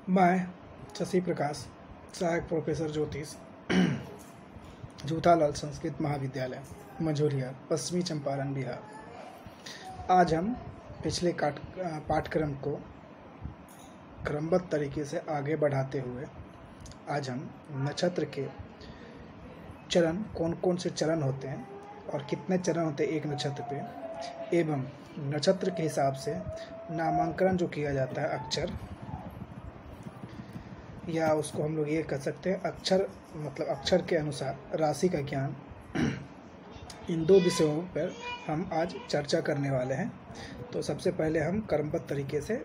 मैं शशि प्रकाश, सहायक प्रोफेसर ज्योतिष, जूथालाल संस्कृत महाविद्यालय, मझौलिया, पश्चिमी चंपारण, बिहार। आज हम पिछले पाठ्यक्रम को क्रमबद्ध तरीके से आगे बढ़ाते हुए आज हम नक्षत्र के चरण, कौन कौन से चरण होते हैं और कितने चरण होते हैं एक नक्षत्र पे, एवं नक्षत्र के हिसाब से नामांकन जो किया जाता है अक्षर, या उसको हम लोग ये कह सकते हैं अक्षर, मतलब अक्षर के अनुसार राशि का ज्ञान, इन दो विषयों पर हम आज चर्चा करने वाले हैं। तो सबसे पहले हम क्रमबद्ध तरीके से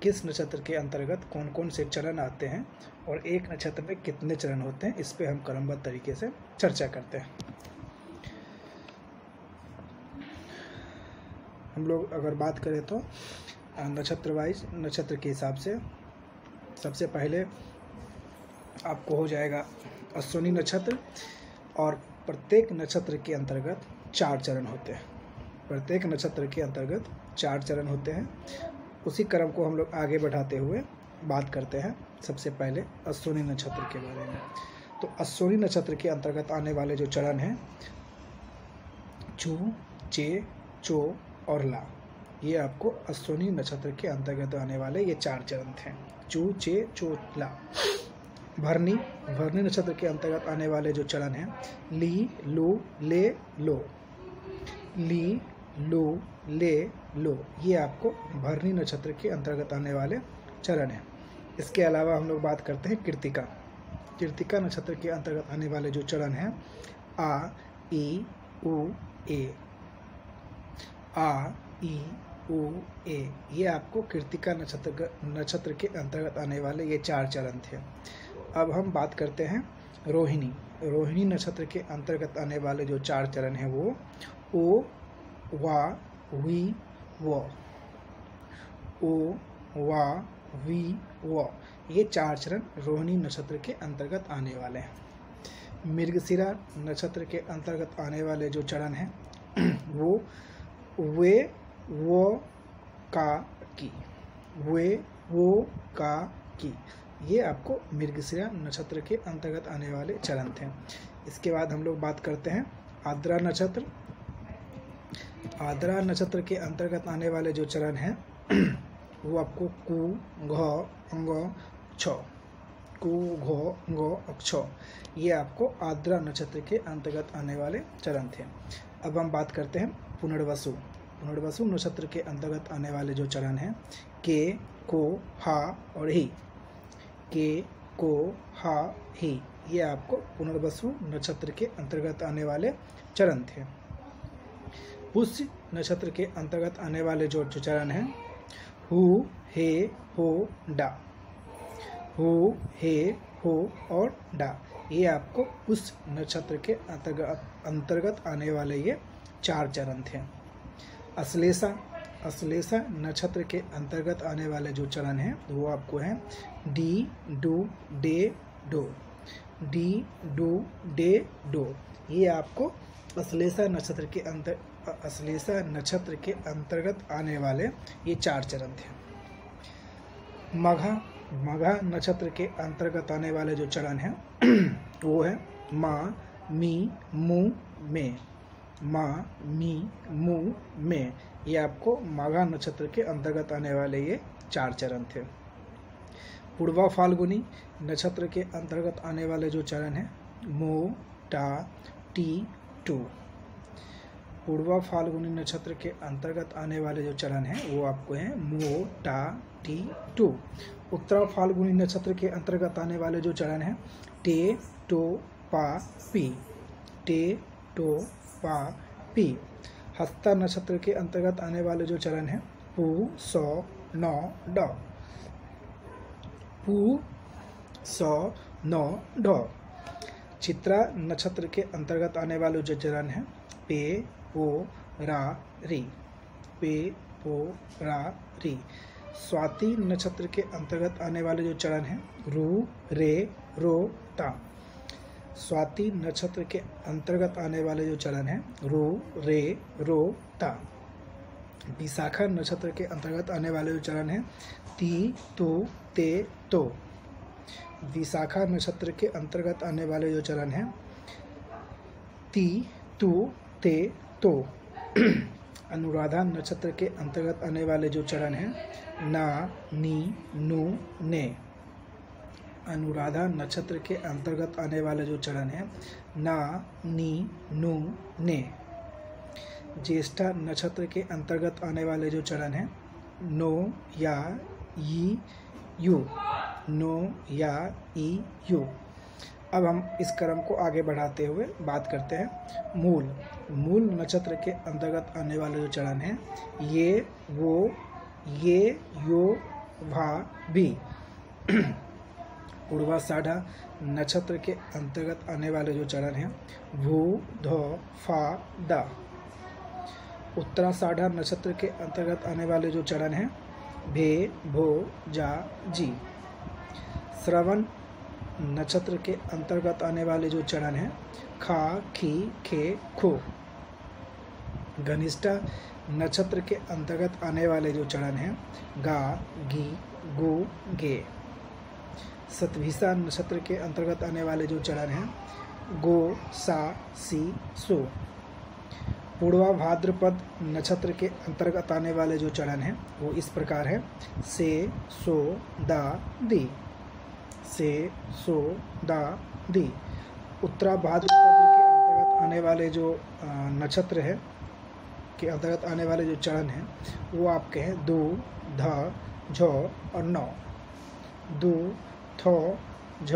किस नक्षत्र के अंतर्गत कौन कौन से चरण आते हैं और एक नक्षत्र में कितने चरण होते हैं, इस पे हम क्रमबद्ध तरीके से चर्चा करते हैं। हम लोग अगर बात करें तो नक्षत्र वाइज, नक्षत्र के हिसाब से सबसे पहले आपको हो जाएगा अश्विनी नक्षत्र, और प्रत्येक नक्षत्र के अंतर्गत 4 चरण होते हैं। प्रत्येक नक्षत्र के अंतर्गत 4 चरण होते हैं। उसी क्रम को हम लोग आगे बढ़ाते हुए बात करते हैं सबसे पहले अश्विनी नक्षत्र के बारे में। तो अश्विनी नक्षत्र के अंतर्गत आने वाले जो चरण हैं, चू, चे, चो और ला, ये आपको अश्विनी नक्षत्र के अंतर्गत आने वाले ये 4 चरण थे। चू, चे, चो, ला। भरनी नक्षत्र के अंतर्गत आने वाले जो चरण हैं, ली, लू, ले, लो। ली, लू, ले, लो, ये आपको भरनी नक्षत्र के अंतर्गत आने वाले चरण हैं। इसके अलावा हम लोग बात करते हैं कृत्तिका नक्षत्र के अंतर्गत आने वाले जो चरण हैं, आ, ई, उ, ए। आ, ई, उ, ए, ये आपको कृत्तिका नक्षत्र के अंतर्गत आने वाले ये 4 चरण थे। अब हम बात करते हैं रोहिणी नक्षत्र के अंतर्गत आने वाले जो 4 चरण हैं वो ओ, वा, वी, व। ओ, वा, वी, व, ये 4 चरण रोहिणी नक्षत्र के अंतर्गत आने वाले हैं। मृगशिरा नक्षत्र के अंतर्गत आने वाले जो चरण हैं वो वे, वो, का, की। वे, वो, का, की, ये आपको मृगशिरा नक्षत्र के अंतर्गत आने वाले चरण थे। इसके बाद हम लोग बात करते हैं आद्रा नक्षत्र। आद्रा नक्षत्र के अंतर्गत आने वाले जो चरण हैं वो आपको कु, घ, अंग, छ। कु, घ, अंग, छ, ये आपको आद्रा नक्षत्र के अंतर्गत आने वाले चरण थे। अब हम बात करते हैं पुनर्वसु नक्षत्र के अंतर्गत आने वाले जो चरण हैं, के, को, हा और ही। के, को, हा, ही, ये आपको पुनर्वसु नक्षत्र के अंतर्गत आने वाले चरण थे। पुष्य नक्षत्र के अंतर्गत आने वाले जो चरण हैं, हु, हे, हो, डा। हु, हे, हो और डा, ये आपको पुष्य नक्षत्र के अंतर्गत आने वाले ये 4 चरण थे। अश्लेषा नक्षत्र के अंतर्गत आने वाले जो चरण हैं वो आपको हैं डी, डू, डे, डो। डी, डू, डे, डो, ये आपको अश्लेषा नक्षत्र के अंतर्गत आने वाले ये 4 चरण थे। मघा नक्षत्र के अंतर्गत आने वाले जो चरण हैं वो है मा, मी, मू, में। मा, मी, मू, में, ये आपको माघा नक्षत्र के अंतर्गत आने वाले ये 4 चरण थे। पूर्वा फाल्गुनी नक्षत्र के अंतर्गत आने वाले जो चरण हैं, मो, टा, टी, टू। पूर्वा फाल्गुनी नक्षत्र के अंतर्गत आने वाले जो चरण हैं वो आपको हैं मो, टा, टी, टू। उत्तरा फाल्गुनी नक्षत्र के अंतर्गत आने वाले जो चरण हैं, टे, टो, पा, पी। टे, टो, पा, पी। हस्ता नक्षत्र के अंतर्गत आने वाले जो चरण हैं, पू, सौ, नौ, ड। पू, सौ, नौ, ड। चित्रा नक्षत्र के अंतर्गत आने वाले जो चरण हैं, पे, पो, रा, री। पे, पो, रा, री। स्वाति नक्षत्र के अंतर्गत आने वाले जो चरण हैं, रू, रे, रो, ता। स्वाति नक्षत्र के अंतर्गत आने वाले जो चरण हैं, रू, रे, रो, ता। विशाखा नक्षत्र के अंतर्गत आने वाले जो चरण हैं ती, तु, ते, तो। विशाखा नक्षत्र के अंतर्गत आने वाले जो चरण हैं ती, तु, ते, तो। अनुराधा नक्षत्र के अंतर्गत आने वाले जो चरण हैं ना, नी, नु, ने। अनुराधा नक्षत्र के अंतर्गत आने वाले जो चरण हैं ना, नी, नु, ने। ज्येष्ठा नक्षत्र के अंतर्गत आने वाले जो चरण हैं नो, या, ई, यू। नो, या, ई, यू। अब हम इस क्रम को आगे बढ़ाते हुए बात करते हैं मूल। मूल नक्षत्र के अंतर्गत आने वाले जो चरण हैं ये, वो, ये, यो, भा, भी। पूर्वाषाढ़ा नक्षत्र के अंतर्गत आने वाले जो चरण हैं भू, ध, फा, दा। उत्तराषाढ़ा नक्षत्र के अंतर्गत आने वाले जो चरण हैं भे, भो, जा, जी। श्रवण नक्षत्र के अंतर्गत आने वाले जो चरण हैं खा, खी, खे, खो। घनिष्ठा नक्षत्र के अंतर्गत आने वाले जो चरण हैं गा, गी, गो, गे। शतभिषा नक्षत्र के अंतर्गत आने वाले जो चरण हैं गो, सा, सी, सो। पूर्वा भाद्रपद नक्षत्र के अंतर्गत आने वाले जो चरण हैं वो इस प्रकार है से, सो, दा, दी। से, सो, दा, दी। उत्तरा भाद्रपद के अंतर्गत आने वाले जो नक्षत्र है के अंतर्गत आने वाले जो चरण हैं वो आपके हैं दो, ध, झ और नौ। दो, थो, झ,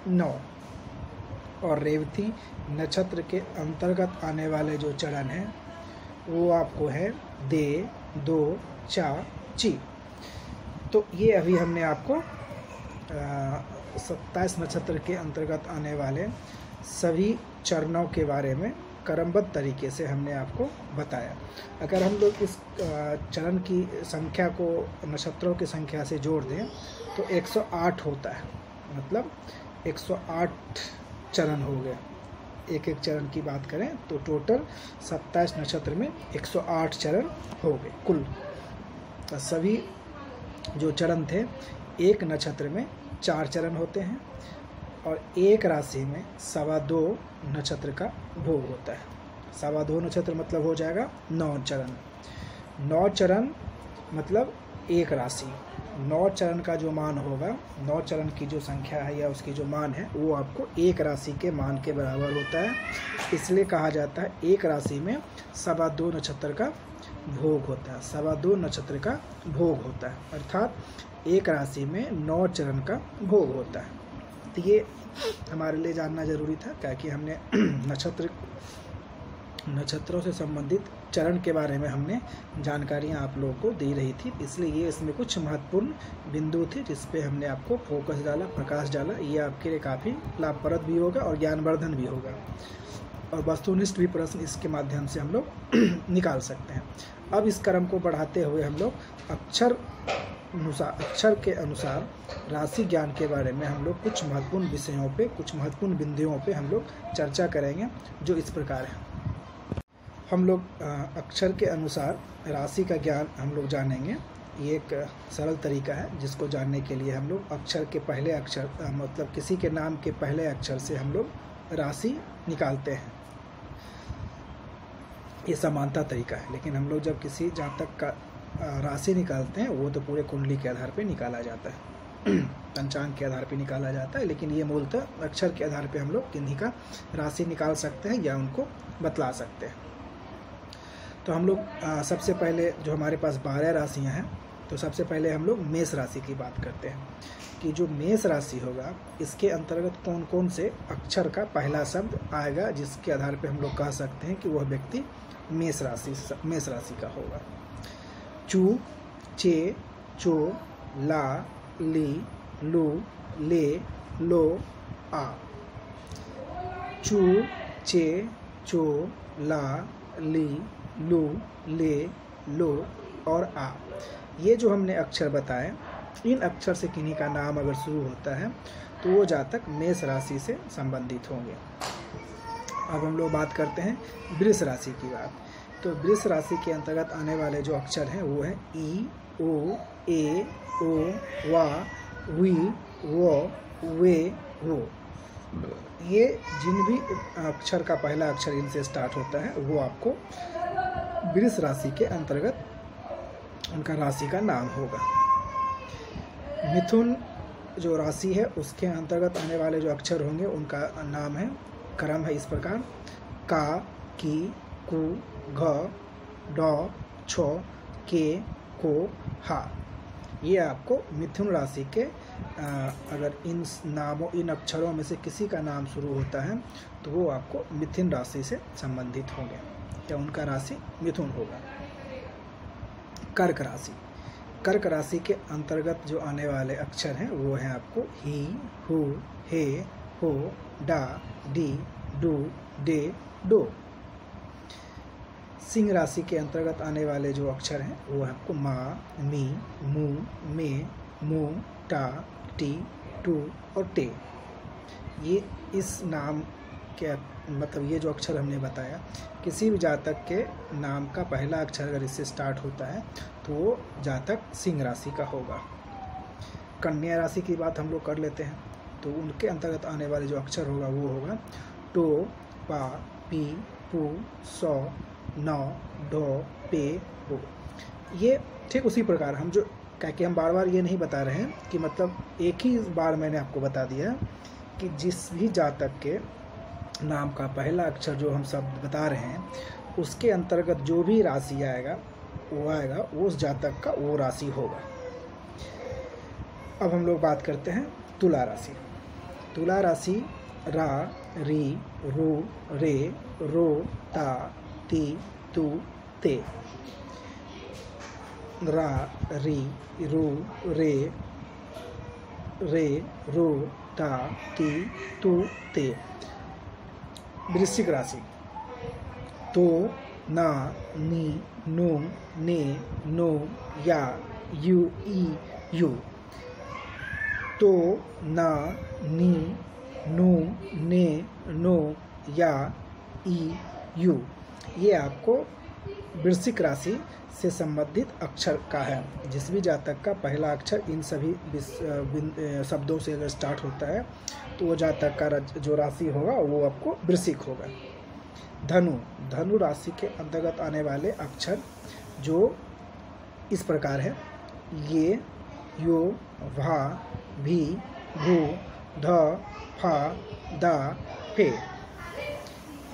नौ। और रेवती नक्षत्र के अंतर्गत आने वाले जो चरण हैं वो आपको है दे, दो, चा, ची। तो ये अभी हमने आपको 27 नक्षत्र के अंतर्गत आने वाले सभी चरणों के बारे में क्रमबद्ध तरीके से हमने आपको बताया। अगर हम लोग इस चरण की संख्या को नक्षत्रों की संख्या से जोड़ दें तो 108 होता है, मतलब 108 चरण हो गए। एक एक चरण की बात करें तो टोटल 27 नक्षत्र में 108 चरण हो गए कुल। तो सभी जो चरण थे एक नक्षत्र में 4 चरण होते हैं और एक राशि में 2.25 नक्षत्र का भोग होता है। 2.25 नक्षत्र मतलब हो जाएगा 9 चरण। 9 चरण मतलब एक राशि। 9 चरण का जो मान होगा, 9 चरण की जो संख्या है या उसकी जो मान है वो आपको एक राशि के मान के बराबर होता है। इसलिए कहा जाता है एक राशि में 2.25 नक्षत्र का भोग होता है। 2.25 नक्षत्र का भोग होता है, अर्थात एक राशि में 9 चरण का भोग होता है। तो ये हमारे लिए जानना जरूरी था, क्योंकि हमने नक्षत्रों से संबंधित चरण के बारे में हमने जानकारियां आप लोगों को दे रही थी, इसलिए ये इसमें कुछ महत्वपूर्ण बिंदु थे जिस पे हमने आपको फोकस डाला, प्रकाश डाला। ये आपके लिए काफ़ी लाभप्रद भी होगा और ज्ञानवर्धन भी होगा और वस्तुनिष्ठ भी प्रश्न इसके माध्यम से हम लोग निकाल सकते हैं। अब इस क्रम को बढ़ाते हुए हम लोग अक्षर के अनुसार राशि ज्ञान के बारे में हम लोग कुछ महत्वपूर्ण विषयों पे, कुछ महत्वपूर्ण बिंदुओं पे हम लोग चर्चा करेंगे, जो इस प्रकार है। हम लोग अक्षर के अनुसार राशि का ज्ञान हम लोग जानेंगे। ये एक सरल तरीका है जिसको जानने के लिए हम लोग अक्षर के पहले अक्षर मतलब किसी के नाम के पहले अक्षर से हम लोग राशि निकालते हैं। ये समानता तरीका है, लेकिन हम लोग जब किसी जातक का राशि निकालते हैं वो तो पूरे कुंडली के आधार पे निकाला जाता है, पंचांग के आधार पे निकाला जाता है, लेकिन ये मूलतः अक्षर के आधार पे हम लोग किन्हीं का राशि निकाल सकते हैं या उनको बतला सकते हैं। तो हम लोग सबसे पहले जो हमारे पास 12 राशियां हैं, तो सबसे पहले हम लोग मेष राशि की बात करते हैं कि जो मेष राशि होगा इसके अंतर्गत कौन कौन से अक्षर का पहला शब्द आएगा, जिसके आधार पे हम लोग कह सकते हैं कि वह व्यक्ति मेष राशि का होगा। चू, चे, चो, ला, ली, लू, ले, लो, आ। चू, चे, चो, ला, ली, लू, ले, लो और आ। ये जो हमने अक्षर बताए, इन अक्षर से किन्हीं का नाम अगर शुरू होता है तो वो जातक मेष राशि से संबंधित होंगे। अब हम लोग बात करते हैं वृष राशि की बात। तो वृष राशि के अंतर्गत आने वाले जो अक्षर हैं वो है ई, ओ, ए, ओ, वा, वी, वो, वे, वो। ये जिन भी अक्षर का पहला अक्षर इनसे स्टार्ट होता है वो आपको वृष राशि के अंतर्गत उनका राशि का नाम होगा। मिथुन जो राशि है उसके अंतर्गत आने वाले जो अक्षर होंगे उनका नाम है, क्रम है इस प्रकार: का, की, कु, घ, ड, छ, के, को, हा। ये आपको मिथुन राशि के अगर इन अक्षरों में से किसी का नाम शुरू होता है तो वो आपको मिथुन राशि से संबंधित होंगे या उनका राशि मिथुन होगा। कर्क राशि, कर्क राशि के अंतर्गत जो आने वाले अक्षर हैं वो हैं आपको ही, हु, हे, हो, डा, डी, डू, डे, डो। सिंह राशि के अंतर्गत आने वाले जो अक्षर हैं वो है आपको मा, मी, मू, मे, मू, टा, टी, टू और टे। ये इस नाम के मतलब ये जो अक्षर हमने बताया, किसी भी जातक के नाम का पहला अक्षर अगर इससे स्टार्ट होता है तो वो जातक सिंह राशि का होगा। कन्या राशि की बात हम लोग कर लेते हैं, तो उनके अंतर्गत आने वाले जो अक्षर होगा वो होगा टो, पा, पी, पू, सौ, नौ, ढो, पे, हो। ये ठीक उसी प्रकार हम जो क्या हम बार बार ये नहीं बता रहे हैं कि मतलब एक ही बार मैंने आपको बता दिया कि जिस भी जातक के नाम का पहला अक्षर जो हम सब बता रहे हैं उसके अंतर्गत जो भी राशि आएगा वो उस जातक का वो राशि होगा। अब हम लोग बात करते हैं तुला राशि। तुला राशि रा, री, रू, रे, रो, ता, ती, तू, ते। रा, री, रू, रे, रो, ता, ती, तू, ते। वृश्चिक राशि तो, ना, नी, नो, ने, नो, या, यू, ई, यू। तो, ना, नी, नो, ने, नो, या, ई, यू। ये आपको वृश्चिक राशि से संबंधित अक्षर का है। जिस भी जातक का पहला अक्षर इन सभी शब्दों से अगर स्टार्ट होता है तो वो जातक का जो राशि होगा वो आपको वृश्चिक होगा। धनु, धनु राशि के अंतर्गत आने वाले अक्षर जो इस प्रकार है: ये, यो, भा, भी, भू, ध, फा, दा, फे।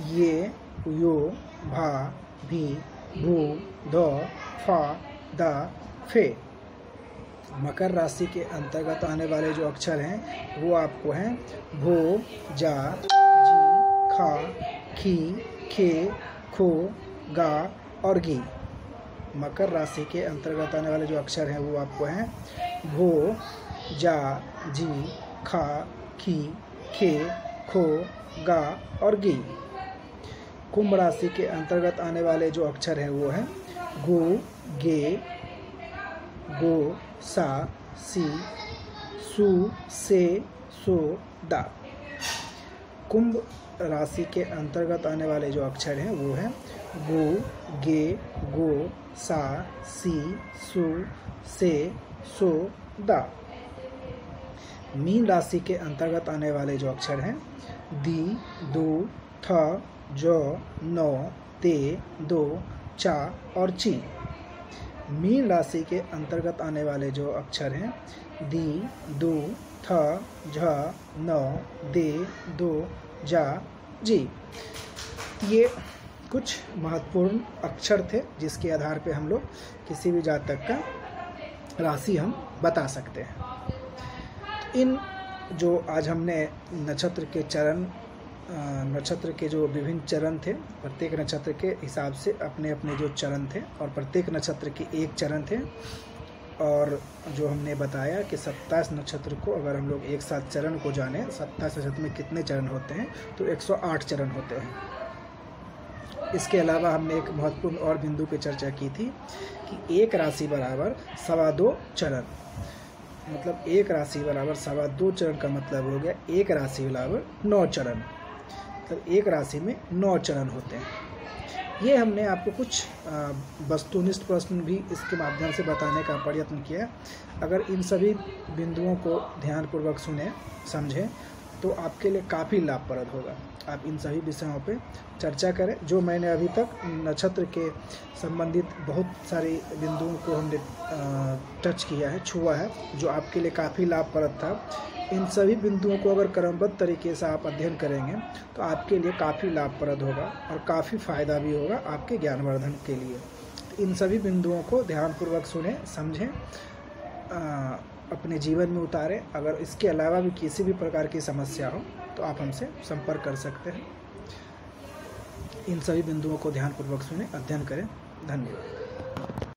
ये, यो, भा, भी, भू, ध, फा, दा, फे। मकर राशि के अंतर्गत आने वाले जो अक्षर हैं वो आपको हैं भो, जा, जी, खा, खी, खे, खो, गा और गी। मकर राशि के अंतर्गत आने वाले जो अक्षर हैं वो आपको हैं भो, जा, जी, खा, खी, खे, खो, गा और गी। कुंभ राशि के अंतर्गत आने वाले जो अक्षर हैं वो हैं गो, गे, गो, सा, सी, सु, से, सो, दा। कुंभ राशि के अंतर्गत आने वाले जो अक्षर हैं वो हैं गो, गे, गो, सा, सी, सु, से, सो, दा। मीन राशि के अंतर्गत आने वाले जो अक्षर हैं दी, दो, थ, जो, नौ, ते, दो, चा और ची। मीन राशि के अंतर्गत आने वाले जो अक्षर हैं दी, दो, थ, झ, नौ, दे, दो, जा, जी। ये कुछ महत्वपूर्ण अक्षर थे जिसके आधार पे हम लोग किसी भी जातक का राशि हम बता सकते हैं। इन जो आज हमने नक्षत्र के चरण, नक्षत्र के जो विभिन्न चरण थे, प्रत्येक नक्षत्र के हिसाब से अपने अपने जो चरण थे और प्रत्येक नक्षत्र के एक चरण थे, और जो हमने बताया कि 27 नक्षत्र को अगर हम लोग एक साथ चरण को जाने, 27 नक्षत्र में कितने चरण होते हैं तो 108 चरण होते हैं। इसके अलावा हमने एक महत्वपूर्ण और बिंदु पे चर्चा की थी कि एक राशि बराबर 2.25 चरण, मतलब एक राशि बराबर 2.25 चरण का मतलब हो गया एक राशि बराबर 9 चरण, मतलब एक राशि में 9 चरण होते हैं। ये हमने आपको कुछ वस्तुनिष्ठ प्रश्न भी इसके माध्यम से बताने का प्रयत्न किया। अगर इन सभी बिंदुओं को ध्यानपूर्वक सुने समझें तो आपके लिए काफ़ी लाभप्रद होगा। आप इन सभी विषयों पे चर्चा करें। जो मैंने अभी तक नक्षत्र के संबंधित बहुत सारे बिंदुओं को हमने टच किया है, छुआ है, जो आपके लिए काफ़ी लाभप्रद था। इन सभी बिंदुओं को अगर क्रमबद्ध तरीके से आप अध्ययन करेंगे तो आपके लिए काफ़ी लाभप्रद होगा और काफ़ी फ़ायदा भी होगा आपके ज्ञानवर्धन के लिए। इन सभी बिंदुओं को ध्यानपूर्वक सुनें, समझें, अपने जीवन में उतारें। अगर इसके अलावा भी किसी भी प्रकार की समस्या हो तो आप हमसे संपर्क कर सकते हैं। इन सभी बिंदुओं को ध्यानपूर्वक सुनें, अध्ययन करें। धन्यवाद।